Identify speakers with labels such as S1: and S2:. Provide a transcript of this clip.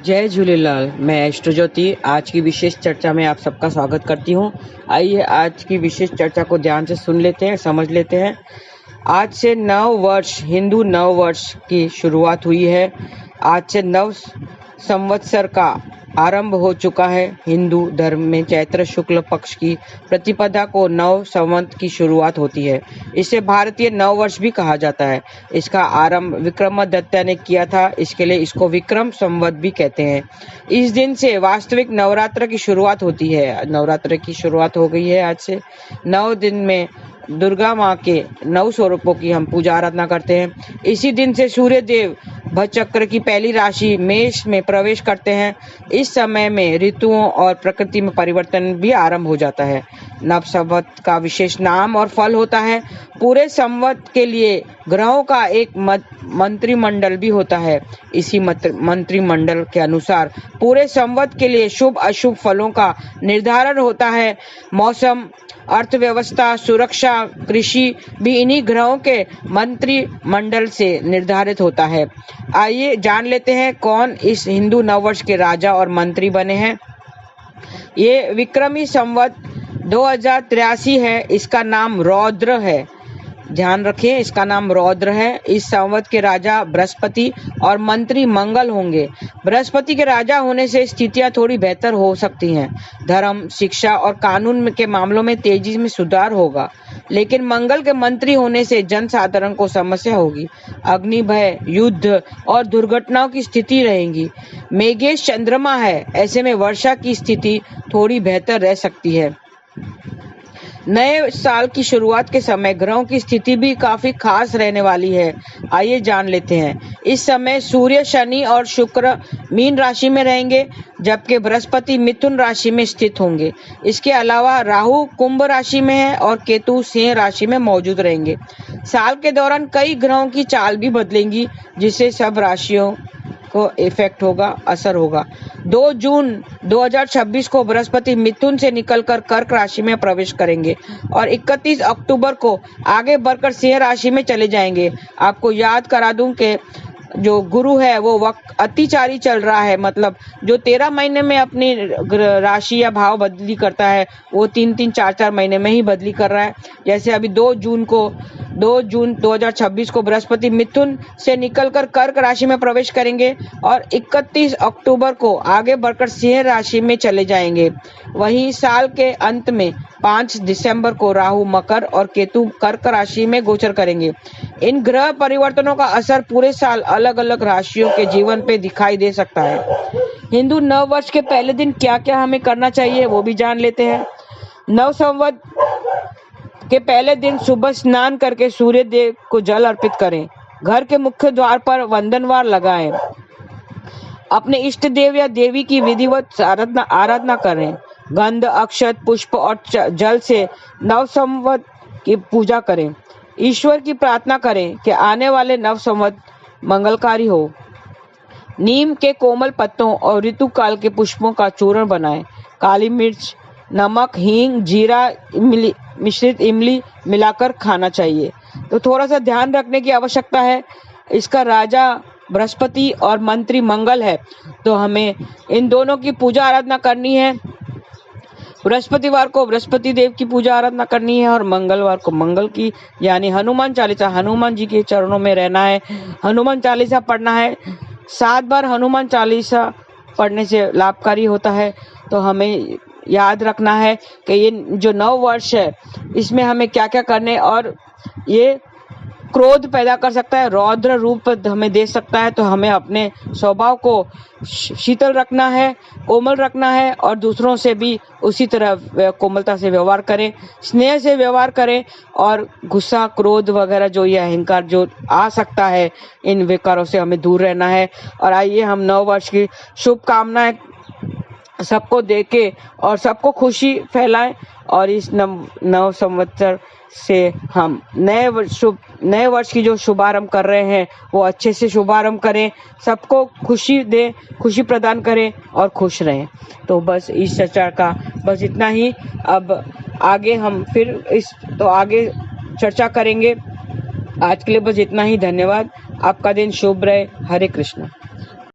S1: जय झूलेलाल। मैं एस्ट्रो ज्योति आज की विशेष चर्चा में आप सबका स्वागत करती हूँ। आइए आज की विशेष चर्चा को ध्यान से सुन लेते हैं, समझ लेते हैं। आज से नव वर्ष, हिंदू नव वर्ष की शुरुआत हुई है। आज से नव संवत्सर का आरंभ हो चुका है। हिंदू धर्म में चैत्र शुक्ल पक्ष की प्रतिपदा को नव संवत की शुरुआत होती है। इसे भारतीय नव वर्ष भी कहा जाता है। इसका आरंभ विक्रमादित्य ने किया था, इसके लिए इसको विक्रम संवत भी कहते हैं। इस दिन से वास्तविक नवरात्र की शुरुआत होती है। नवरात्र की शुरुआत हो गई है। आज से 9 दिन में दुर्गा माँ के 9 स्वरूपों की हम पूजा आराधना करते हैं। इसी दिन से सूर्य देव भचक्र की पहली राशि मेष में प्रवेश करते हैं। इस समय में ऋतुओं और प्रकृति में परिवर्तन भी आरंभ हो जाता है। नव संवत का विशेष नाम और फल होता है। पूरे संवत के लिए ग्रहों का एक मंत्रिमंडल भी होता है। इसी मंत्रिमंडल के अनुसार पूरे संवत के लिए शुभ अशुभ फलों का निर्धारण होता है। मौसम, अर्थव्यवस्था, सुरक्षा, कृषि भी इन्हीं ग्रहों के मंत्रिमंडल से निर्धारित होता है। आइए जान लेते हैं कौन इस हिंदू नववर्ष के राजा और मंत्री बने हैं। ये विक्रमी संवत 2083 है। इसका नाम रौद्र है। ध्यान रखिए, इसका नाम रौद्र है। इस संवत के राजा बृहस्पति और मंत्री मंगल होंगे। बृहस्पति के राजा होने से स्थितियां थोड़ी बेहतर हो सकती हैं। धर्म, शिक्षा और कानून के मामलों में तेजी में सुधार होगा, लेकिन मंगल के मंत्री होने से जनसाधारण को समस्या होगी। अग्नि भय, युद्ध और दुर्घटनाओं की स्थिति रहेगी। मेघेश चंद्रमा है, ऐसे में वर्षा की स्थिति थोड़ी बेहतर रह सकती है। नए साल की शुरुआत के समय ग्रहों की स्थिति भी काफी खास रहने वाली है। आइए जान लेते हैं। इस समय सूर्य, शनि और शुक्र मीन राशि में रहेंगे, जबकि बृहस्पति मिथुन राशि में स्थित होंगे। इसके अलावा राहु कुंभ राशि में है और केतु सिंह राशि में मौजूद रहेंगे। साल के दौरान कई ग्रहों की चाल भी बदलेंगी, जिससे सब राशियों को इफेक्ट होगा, असर होगा। 2 जून 2026 को बृहस्पति मिथुन से निकलकर कर्क राशि में प्रवेश करेंगे और 31 अक्टूबर को आगे बढ़कर सिंह राशि में चले जाएंगे। आपको याद करा दूं कि जो गुरु है वो वक्त अतिचारी चल रहा है, मतलब जो 13 महीने में अपनी राशि या भाव बदली करता है वो 3-3, 4-4 महीने में ही बदली कर रहा है। जैसे अभी 2 जून 2026 को बृहस्पति मिथुन से निकलकर कर्क राशि में प्रवेश करेंगे और 31 अक्टूबर को आगे बढ़कर सिंह राशि में चले जाएंगे। वहीं साल के अंत में 5 दिसंबर को राहु मकर और केतु कर्क राशि में गोचर करेंगे। इन ग्रह परिवर्तनों का असर पूरे साल अलग अलग राशियों के जीवन पे दिखाई दे सकता है। हिंदू नव वर्ष के पहले दिन क्या क्या हमें करना चाहिए वो भी जान लेते हैं। नव संवत के पहले दिन सुबह स्नान करके सूर्य देव को जल अर्पित करें। घर के मुख्य द्वार पर वंदनवार लगाएं। अपने इष्ट देव या देवी की विधिवत आराधना करें। गंध, अक्षत, पुष्प और जल से नव संवत की पूजा करें। ईश्वर की प्रार्थना करें कि आने वाले नव संवत मंगलकारी हो। नीम के कोमल पत्तों और ऋतुकाल के पुष्पों का चूर्ण बनाएं। काली मिर्च, नमक, हींग, जीरा मिश्रित इमली मिलाकर खाना चाहिए। तो थोड़ा सा ध्यान रखने की आवश्यकता है। इसका राजा बृहस्पति और मंत्री मंगल है, तो हमें इन दोनों की पूजा आराधना करनी है। बृहस्पतिवार को बृहस्पति देव की पूजा आराधना करनी है और मंगलवार को मंगल की, यानी हनुमान चालीसा, हनुमान जी के चरणों में रहना है। हनुमान चालीसा पढ़ना है। 7 बार हनुमान चालीसा पढ़ने से लाभकारी होता है। तो हमें याद रखना है कि ये जो नव वर्ष है इसमें हमें क्या क्या करने, और ये क्रोध पैदा कर सकता है, रौद्र रूप हमें दे सकता है। तो हमें अपने स्वभाव को शीतल रखना है, कोमल रखना है और दूसरों से भी उसी तरह कोमलता से व्यवहार करें, स्नेह से व्यवहार करें और गुस्सा, क्रोध वगैरह जो ये अहंकार जो आ सकता है, इन विकारों से हमें दूर रहना है। और आइए हम नव वर्ष की शुभकामनाएं सबको देके और सबको खुशी फैलाएं और इस नव संवत्सर से हम नए वर्ष की जो शुभारंभ कर रहे हैं वो अच्छे से शुभारंभ करें, सबको खुशी दें, खुशी प्रदान करें और खुश रहें। तो बस इस चर्चा का बस इतना ही। अब आगे हम फिर आगे चर्चा करेंगे। आज के लिए बस इतना ही। धन्यवाद। आपका दिन शुभ रहे। हरे कृष्ण।